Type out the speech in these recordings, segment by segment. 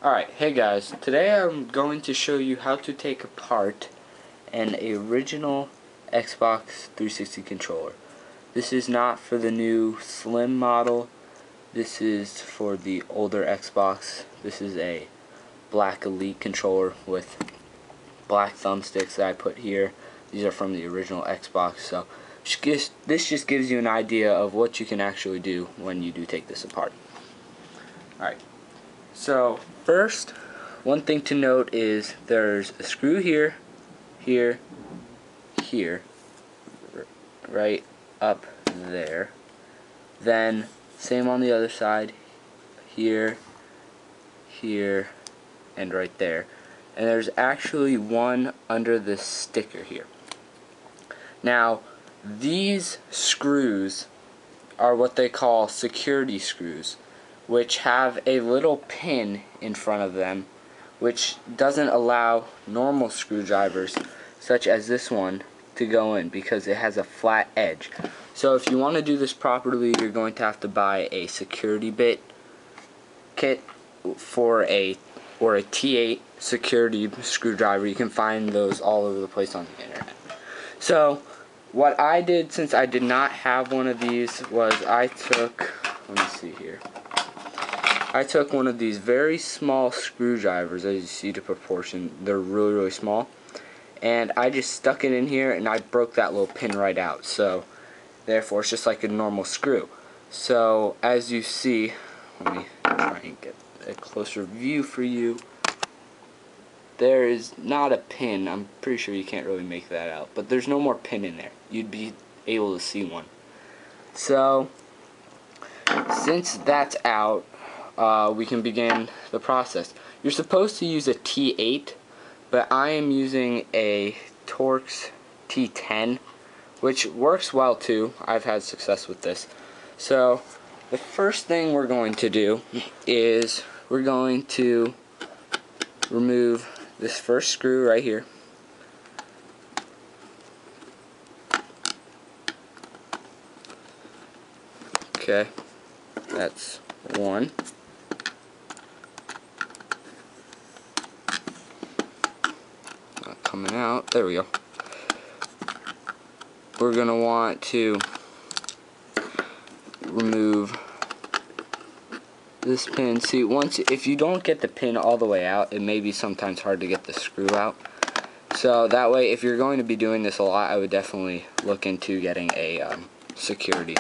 Alright, hey guys, today I'm going to show you how to take apart an original Xbox 360 controller. This is not for the new Slim model, this is for the older Xbox. This is a black Elite controller with black thumbsticks that I put here. These are from the original Xbox, so this just gives you an idea of what you can actually do when you do take this apart. Alright. So first, one thing to note is there's a screw here, here, here, right up there. Then same on the other side, here, here, and right there. And there's actually one under this sticker here. Now, these screws are what they call security screws, which have a little pin in front of them, which doesn't allow normal screwdrivers such as this one to go in because it has a flat edge. So if you want to do this properly, you're going to have to buy a security bit kit or a T8 security screwdriver. You can find those all over the place on the internet. So what I did, since I did not have one of these, was I took, let me see here, I took one of these very small screwdrivers, as you see the proportion, they're really small, and I just stuck it in here and I broke that little pin right out. So therefore it's just like a normal screw. So as you see, let me try and get a closer view for you. There is not a pin. I'm pretty sure you can't really make that out, but there's no more pin in there. You'd be able to see one. So since that's out, we can begin the process. You're supposed to use a T8, but I am using a Torx T10, which works well too. I've had success with this. So the first thing we're going to do is we're going to remove this first screw right here. Okay, that's one. Not coming out. There we go. We're gonna want to remove this pin. See, if you don't get the pin all the way out, it may be sometimes hard to get the screw out. So that way, if you're going to be doing this a lot, I would definitely look into getting a security.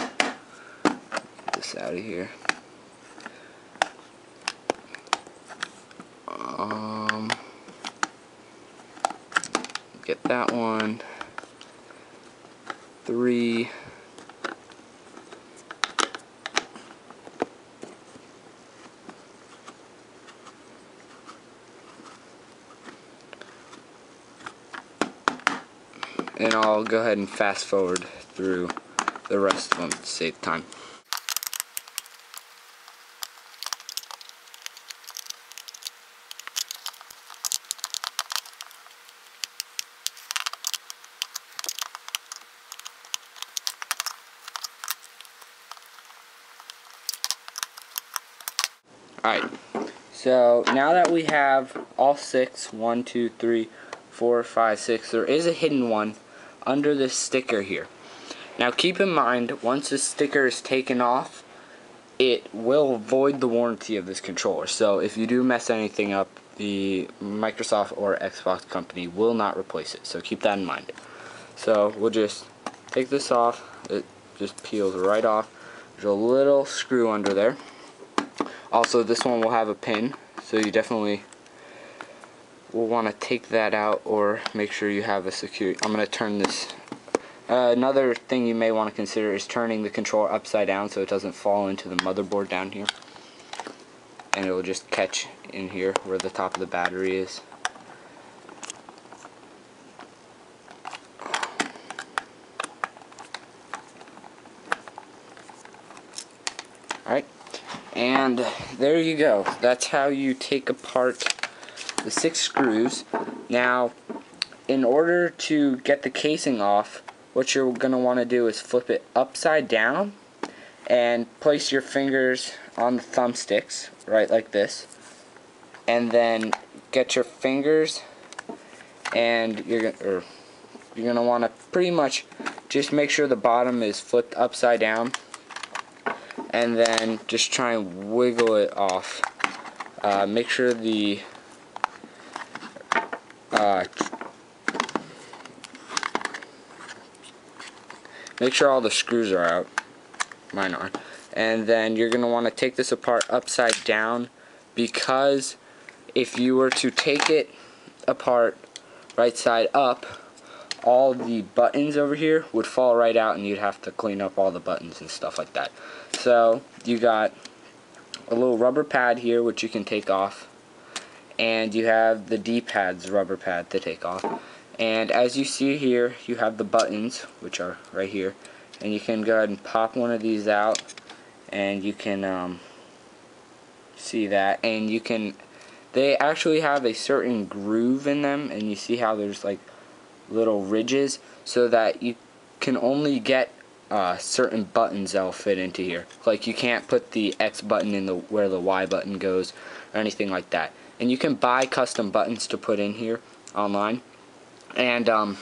Get this out of here. Get that one. 3. And I'll go ahead and fast forward through the rest of them to save time. Alright, so now that we have all 6, 1, 2, 3, 4, 5, 6, there is a hidden one under this sticker here. Now keep in mind, once this sticker is taken off, it will void the warranty of this controller. So if you do mess anything up, the Microsoft or Xbox company will not replace it. So keep that in mind. So we'll just take this off. It just peels right off. There's a little screw under there. Also, this one will have a pin, so you definitely will want to take that out or make sure you have a security. I'm going to turn this. Another thing you may want to consider is turning the controller upside down so it doesn't fall into the motherboard down here. And it will just catch in here where the top of the battery is. Alright. And there you go. That's how you take apart the 6 screws. Now, in order to get the casing off, what you're going to want to do is flip it upside down and place your fingers on the thumbsticks, right like this, and then get your fingers, and you're gonna want to pretty much just make sure the bottom is flipped upside down, and then just try and wiggle it off. Make sure the make sure all the screws are out. Mine are. And then you're going to want to take this apart upside down, because if you were to take it apart right side up, all the buttons over here would fall right out, and you'd have to clean up all the buttons and stuff like that. So you got a little rubber pad here which you can take off, and you have the D-pad's rubber pad to take off. And as you see here, you have the buttons, which are right here, and you can go ahead and pop one of these out, and you can see that, and you can, they actually have a certain groove in them, and you see how there's like little ridges, so that you can only get certain buttons that'll fit into here. Like you can't put the X button in the where the Y button goes or anything like that. And you can buy custom buttons to put in here online. And I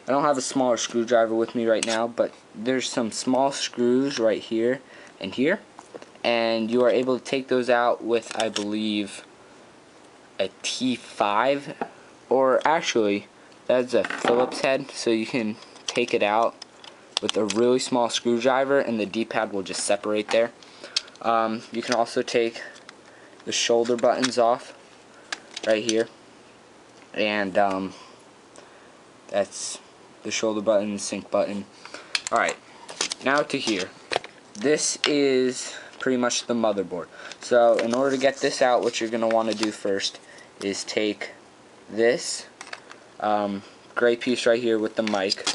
don't have a smaller screwdriver with me right now, but there's some small screws right here and here, and you are able to take those out with, I believe, a T5, or actually that's a Phillips head, so you can take it out with a really small screwdriver and the D-pad will just separate there. You can also take the shoulder buttons off right here, and that's the shoulder button, sync button. Alright, now to here. This is pretty much the motherboard. So in order to get this out, what you're going to want to do first is take this gray piece right here with the mic,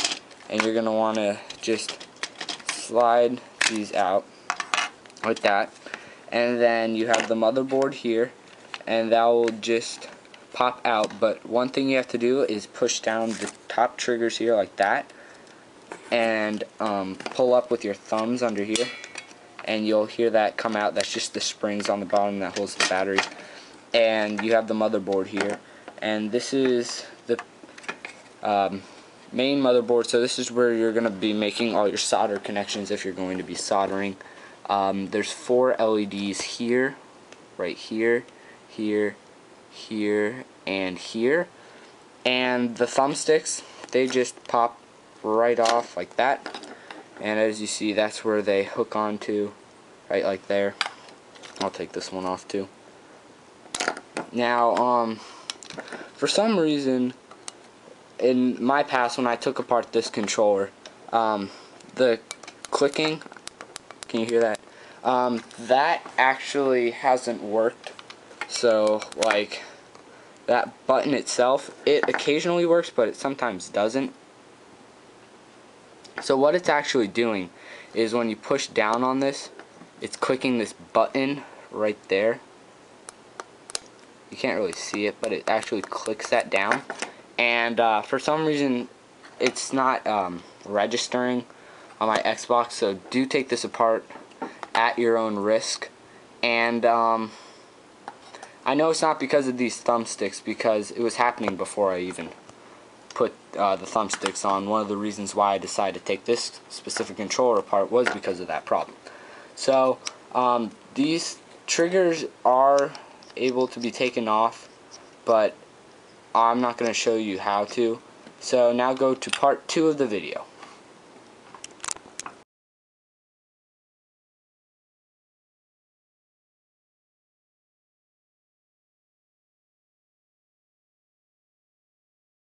and you're going to want to just slide these out like that, and then you have the motherboard here, and that will just pop out. But one thing you have to do is push down the top triggers here like that, and pull up with your thumbs under here, and you'll hear that come out. That's just the springs on the bottom that holds the battery. And you have the motherboard here, and this is the main motherboard. So this is where you're going to be making all your solder connections if you're going to be soldering. There's 4 LEDs here, right here, here, here, and here. And the thumbsticks, they just pop right off like that. And as you see, that's where they hook onto, right like there. I'll take this one off too. Now, for some reason, in my past when I took apart this controller, the clicking, can you hear that? That actually hasn't worked. So, like, that button itself, it occasionally works, but it sometimes doesn't. So what it's actually doing is when you push down on this, it's clicking this button right there. You can't really see it, but it actually clicks that down. And for some reason, it's not registering on my Xbox, so do take this apart at your own risk. And I know it's not because of these thumbsticks, because it was happening before I even put the thumbsticks on. One of the reasons why I decided to take this specific controller apart was because of that problem. So these triggers are able to be taken off, but I'm not going to show you how to. So now go to part 2 of the video.